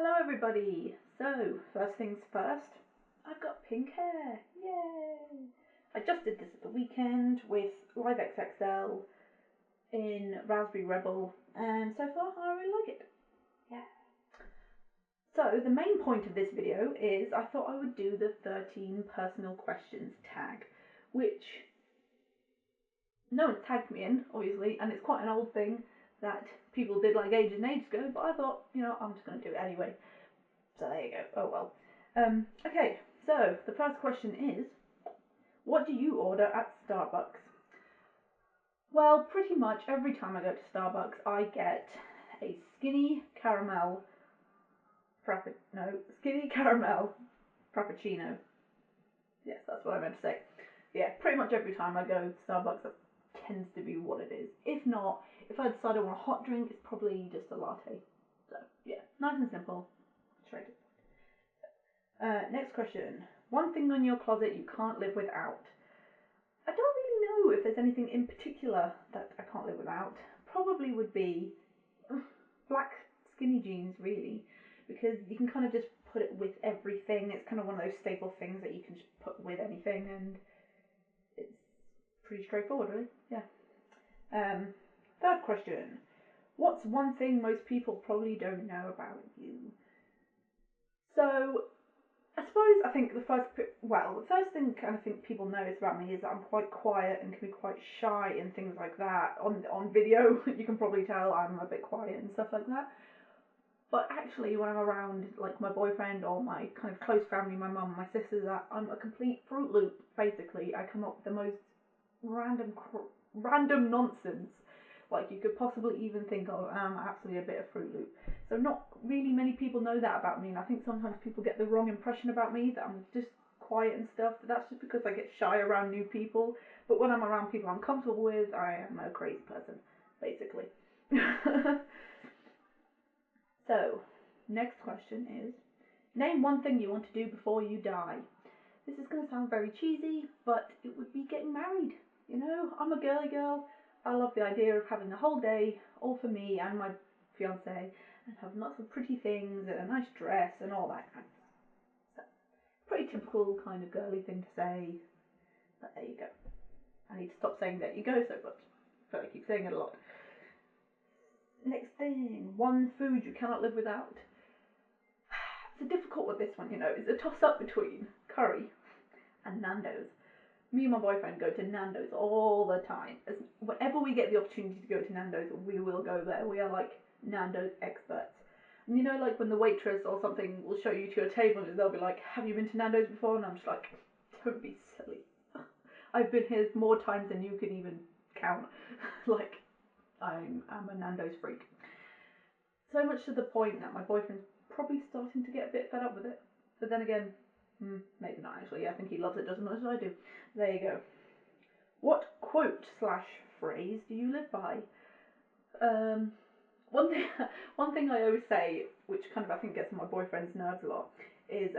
Hello everybody! So, first things first, I've got pink hair! Yay! I just did this at the weekend with Live XXL in Raspberry Rebel, and so far I really like it. Yeah. So, the main point of this video is I thought I would do the 13 personal questions tag, which no one's tagged me in, obviously, and it's quite an old thing that people did like ages and ages ago, but I thought, I'm just going to do it anyway. So there you go. Oh well. Okay, so the first question is, what do you order at Starbucks? Well, pretty much every time I go to Starbucks, I get a skinny caramel frappuccino. Yes, that's what I meant to say. Yeah, pretty much every time I go to Starbucks, that tends to be what it is. If not, if I decide I want a hot drink, it's probably just a latte. So yeah, nice and simple, straight to next question. One thing in your closet you can't live without. I don't really know if there's anything in particular that I can't live without. Probably would be black skinny jeans, really, because you can kind of just put it with everything. It's kind of one of those staple things that you can just put with anything, and it's pretty straightforward, really. Yeah. Third question. What's one thing most people probably don't know about you? So, I think the first thing kind of think people notice about me is that I'm quite quiet and can be quite shy and things like that. On video, you can probably tell I'm a bit quiet and stuff like that. But actually, when I'm around like my boyfriend or my kind of close family, my mum, my sisters, I'm a complete Fruit Loop. Basically, I come up with the most random nonsense like you could possibly even think of, and I'm absolutely a bit of Fruit Loop. So not really many people know that about me, and I think sometimes people get the wrong impression about me, that I'm just quiet and stuff, but that's just because I get shy around new people. But when I'm around people I'm comfortable with, I am a crazy person, basically. So, next question is, name one thing you want to do before you die. This is going to sound very cheesy, but it would be getting married. I'm a girly girl. I love the idea of having a whole day all for me and my fiance, and have lots of pretty things and a nice dress and all that kind of stuff. Pretty typical kind of girly thing to say, but there you go. I need to stop saying there you go so much, but I keep saying it a lot. Next thing, one food you cannot live without. It's a difficult with this one, It's a toss up between curry and Nando's. Me and my boyfriend go to Nando's all the time. Whenever we get the opportunity to go to Nando's, we will go there. We are like Nando's experts. And like when the waitress or something will show you to your table and they'll be like, have you been to Nando's before? And I'm just like, don't be silly. I've been here more times than you can even count. Like, I'm a Nando's freak. So much to the point that my boyfriend's probably starting to get a bit fed up with it. But then again, maybe not actually. I think he loves it just as much as I do. There you go. What quote/phrase do you live by? Um, one thing, one thing I always say, which kind of I think gets on my boyfriend's nerves a lot, is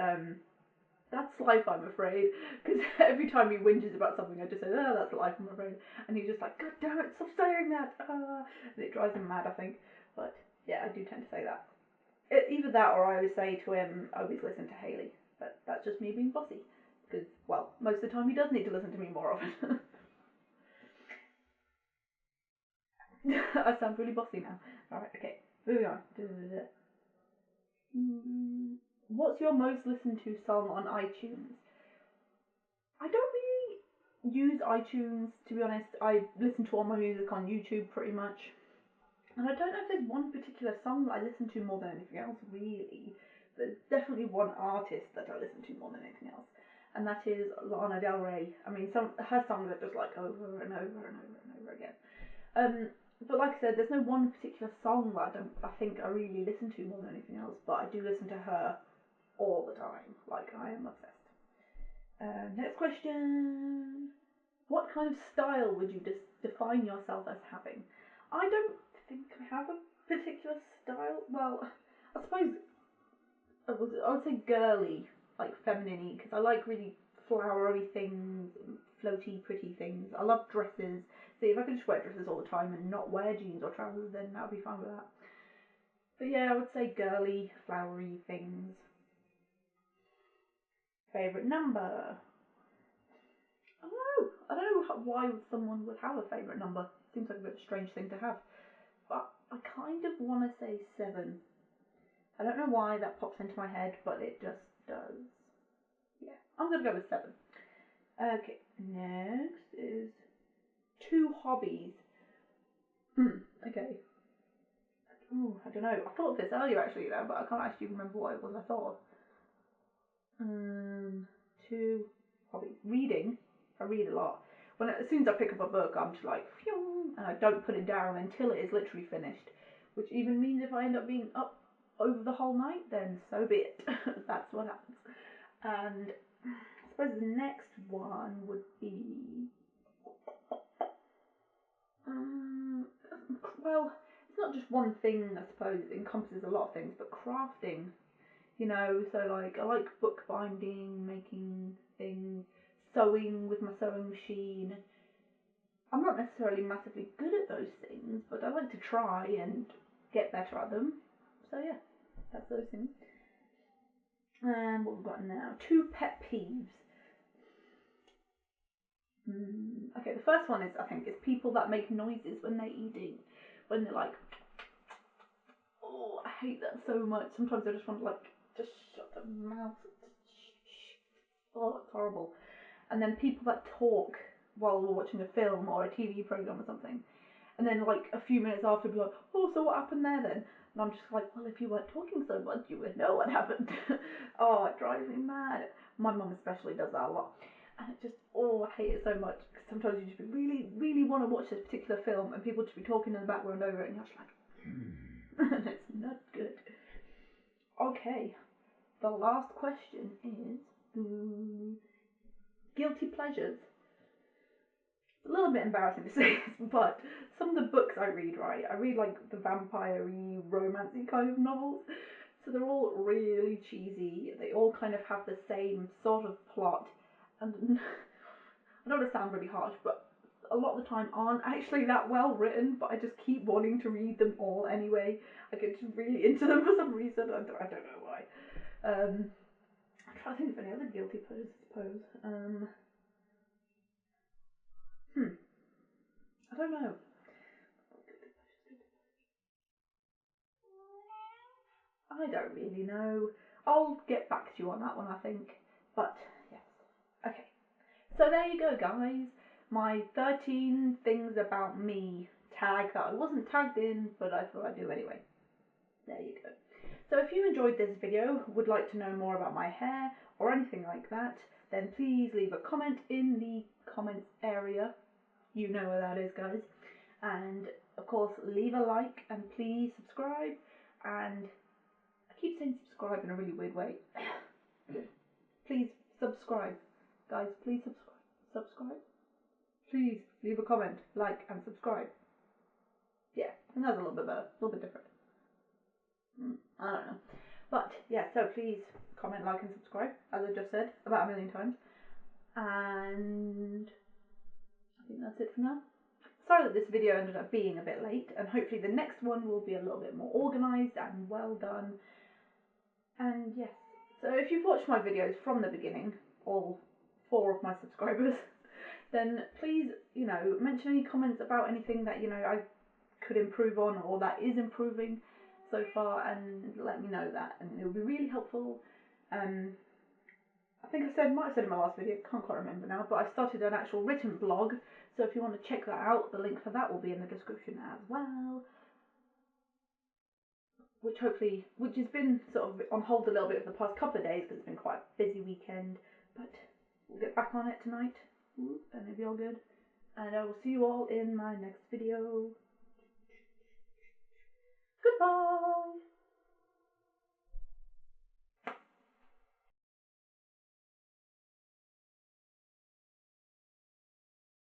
that's life, I'm afraid. Because every time he whinges about something, I just say, oh, that's life, I'm afraid. And he's just like, God damn it, stop saying that. And it drives him mad, I think. But yeah, I do tend to say that. Either that or I always say to him, always listen to Haley. But that's just me being bossy. Because, well, most of the time he does need to listen to me more often. I sound really bossy now. Alright, okay. Moving on. What's your most listened to song on iTunes? I don't really use iTunes, to be honest. I listen to all my music on YouTube pretty much. And I don't know if there's one particular song that I listen to more than anything else, really. There's definitely one artist that I listen to more than anything else. And that is Lana Del Rey. I mean, her songs are just like over and over and over and over again. But like I said, there's no one particular song that I think I really listen to more than anything else, but I do listen to her all the time. Like, I am obsessed. Next question. What kind of style would you define yourself as having? I don't think I have a particular style. Well, I suppose I would say girly, like feminine-y, because I like really flowery things, floaty, pretty things. I love dresses. See, if I could just wear dresses all the time and not wear jeans or trousers, then that would be fine with that. But yeah, I would say girly, flowery things. Favourite number? I don't know why someone would have a favourite number. Seems like a bit of a strange thing to have. But I kind of want to say 7. I don't know why that pops into my head, but it just does. Yeah, I'm going to go with 7. Okay, next is 2 hobbies. Okay. Oh, I don't know. I thought of this earlier actually, but I can't actually remember what it was I thought of. 2 hobbies. Reading. I read a lot. As soon as I pick up a book, I'm just like, phew, and I don't put it down until it is literally finished. Which even means if I end up being up over the whole night, then so be it. That's what happens. And I suppose the next one would be, well, it's not just one thing, I suppose. It encompasses a lot of things, but crafting. So like I like bookbinding, making things, sewing with my sewing machine. I'm not necessarily massively good at those things, but I like to try and get better at them. So yeah, that's those things. And what we've got now, 2 pet peeves. Okay, the first one is, I think, is people that make noises when they're eating. When they're like, oh, I hate that so much. Sometimes I just want to just shut the mouth. Oh, it's horrible. And then people that talk while we're watching a film or a TV program or something. And then like a few minutes after be like, oh, so what happened there then? And I'm just like, well, if you weren't talking so much, you would know what happened. Oh, it drives me mad. My mum especially does that a lot. And it just, oh, I hate it so much. Because sometimes you just really, really want to watch this particular film and people just be talking in the background over it and you're just like, and it's not good. Okay, the last question is, guilty pleasures. It's a little bit embarrassing to say this, but some of the books I read, right, I read like the vampire-y, romancy kind of novels. So they're all really cheesy. They all kind of have the same sort of plot. And I don't want to sound really harsh, but a lot of the time aren't actually that well written, but I just keep wanting to read them all anyway. I get just really into them for some reason. I don't know why. I'm trying to think of any other guilty pleasures, I suppose. I don't know. I don't really know. I'll get back to you on that one, I think. But, yes. Okay. So there you go, guys. My 13 things about me tag that I wasn't tagged in, but I thought I'd do anyway. There you go. So if you enjoyed this video, would like to know more about my hair, or anything like that, then please leave a comment in the comments area. You know where that is, guys. And, of course, leave a like, and please subscribe, and I keep saying subscribe in a really weird way. Please subscribe. Guys, please subscribe. Subscribe. Please leave a comment, like, and subscribe. Yeah, I think that's a little bit better. A little bit different. I don't know. But, yeah, so please comment, like, and subscribe, as I just said about a million times. And I think that's it for now. Sorry that this video ended up being a bit late, and hopefully the next one will be a little bit more organised and well done. And yes, so if you've watched my videos from the beginning, all 4 of my subscribers, then please, mention any comments about anything that, I could improve on or that is improving so far, and let me know that, and it would be really helpful. I think might have said in my last video, can't quite remember now, but I started an actual written blog, so if you want to check that out, the link for that will be in the description as well. Which has been sort of on hold a little bit for the past couple of days because it's been quite a busy weekend, but we'll get back on it tonight, and it'll be all good. And I will see you all in my next video. Goodbye!